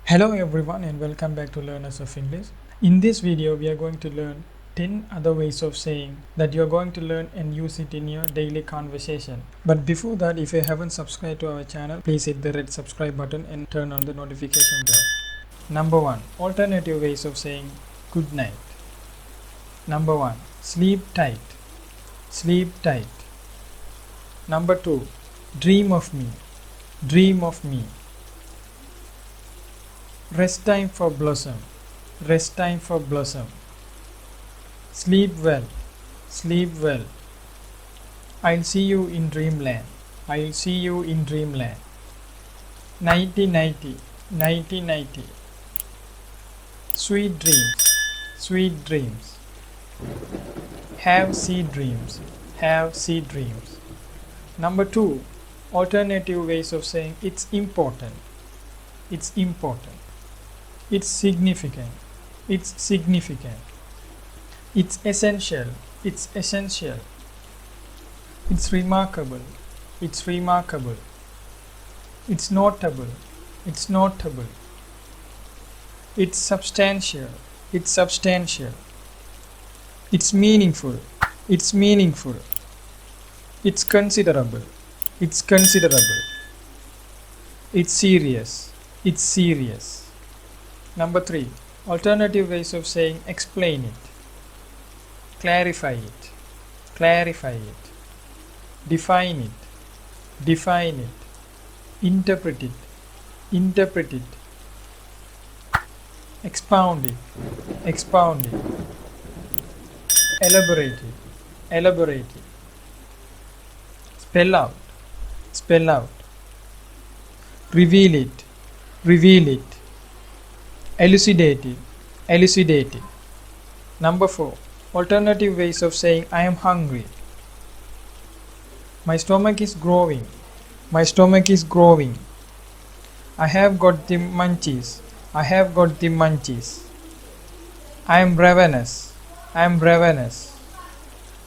Hello everyone and welcome back to Learners of English. In this video we are going to learn 10 other ways of saying that you are going to learn and use it in your daily conversation. But before that, if you haven't subscribed to our channel, please hit the red subscribe button and turn on the notification bell. Number 1. Alternative ways of saying good night. Number 1. Sleep tight. Sleep tight. Number 2. Dream of me. Dream of me. Rest time for blossom. Rest time for blossom. Sleep well. Sleep well. I'll see you in dreamland. I'll see you in dreamland. Nighty nighty. Nighty nighty. Sweet dreams. Sweet dreams. Have seed dreams. Have seed dreams. Number 2. Alternative ways of saying it's important. It's important. It's significant. It's significant. It's essential. It's essential. It's remarkable. It's remarkable. It's notable. It's notable. It's substantial. It's substantial. It's meaningful. It's meaningful. It's considerable. It's considerable. It's serious. It's serious. Number 3. Alternative ways of saying explain it. Clarify it. Clarify it. Define it. Define it. Interpret it. Interpret it. Expound it. Expound it. Elaborate it. Elaborate it. Spell out. Spell out. Reveal it. Reveal it. Elucidate it. Elucidate it. Number 4. Alternative ways of saying I am hungry. My stomach is growing. My stomach is growing. I have got the munchies. I have got the munchies. I am ravenous. I am ravenous.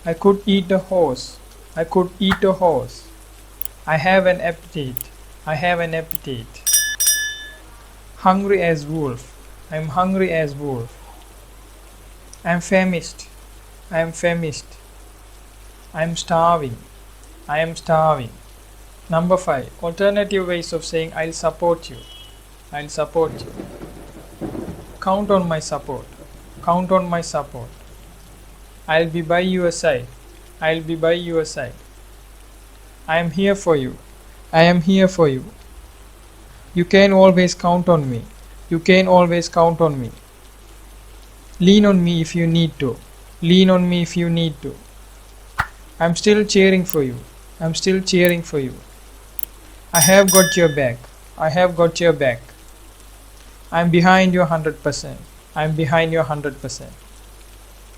I could eat a horse. I could eat a horse. I have an appetite. I have an appetite. Hungry as wolf. I am hungry as wolf. I am famished. I am famished. I am starving. I am starving. Number 5. Alternative ways of saying I'll support you. I'll support you. Count on my support. Count on my support. I'll be by your side. I'll be by your side. I am here for you. I am here for you. You can always count on me. You can always count on me. Lean on me if you need to. Lean on me if you need to. I'm still cheering for you. I'm still cheering for you. I have got your back. I have got your back. I'm behind you 100%. I'm behind you 100%.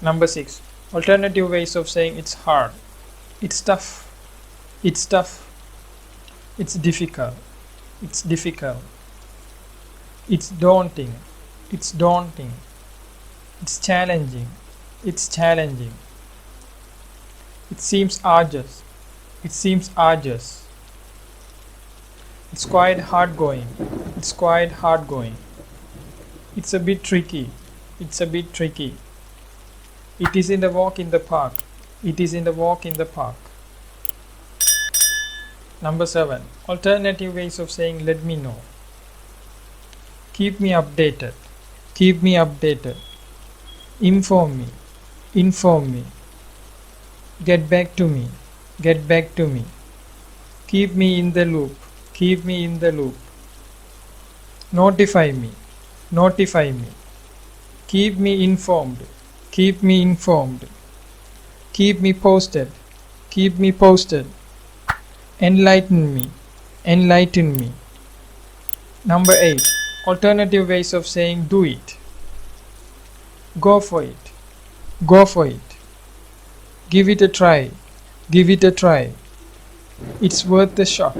Number 6. Alternative ways of saying it's hard. It's tough. It's tough. It's difficult. It's difficult. It's daunting. It's daunting. It's challenging. It's challenging. It seems arduous. It seems arduous. It's quite hard going. It's quite hard going. It's a bit tricky. It's a bit tricky. It isn't a walk in the park. It isn't a walk in the park. Number 7. Alternative ways of saying let me know. Keep me updated. Keep me updated. Inform me. Inform me. Get back to me. Get back to me. Keep me in the loop. Keep me in the loop. Notify me. Notify me. Keep me informed. Keep me informed. Keep me posted. Keep me posted. Enlighten me. Enlighten me. Number 8. Alternative ways of saying do it. Go for it. Go for it. Give it a try. Give it a try. It's worth a shot.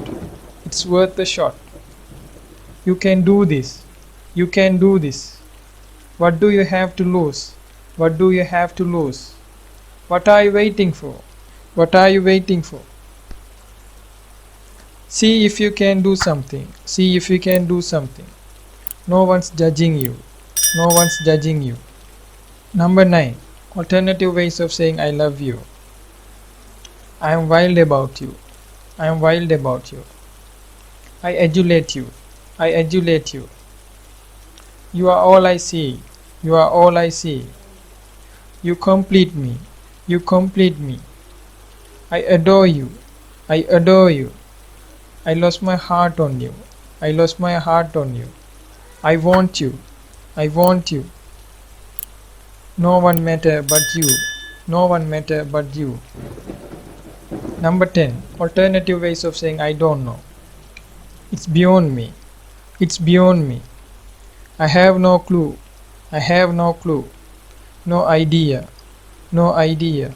It's worth a shot. You can do this. You can do this. What do you have to lose? What do you have to lose? What are you waiting for? What are you waiting for? See if you can do something. See if you can do something. No one's judging you. No one's judging you. Number 9. Alternative ways of saying I love you. I am wild about you. I am wild about you. I adulate you. I adulate you. You are all I see. You are all I see. You complete me. You complete me. I adore you. I adore you. I lost my heart on you. I lost my heart on you. I want you. I want you. No one matter but you. No one matter but you. Number 10. Alternative ways of saying I don't know. It's beyond me. It's beyond me. I have no clue. I have no clue. No idea. No idea.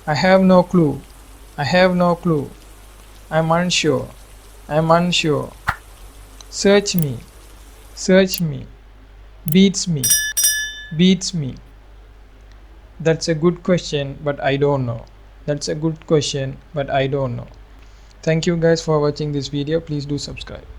I have no clue. I have no clue. I'm unsure. I'm unsure. Search me. Search me. Beats me. Beats me. That's a good question, but I don't know. That's a good question, but I don't know. Thank you guys for watching this video. Please do subscribe.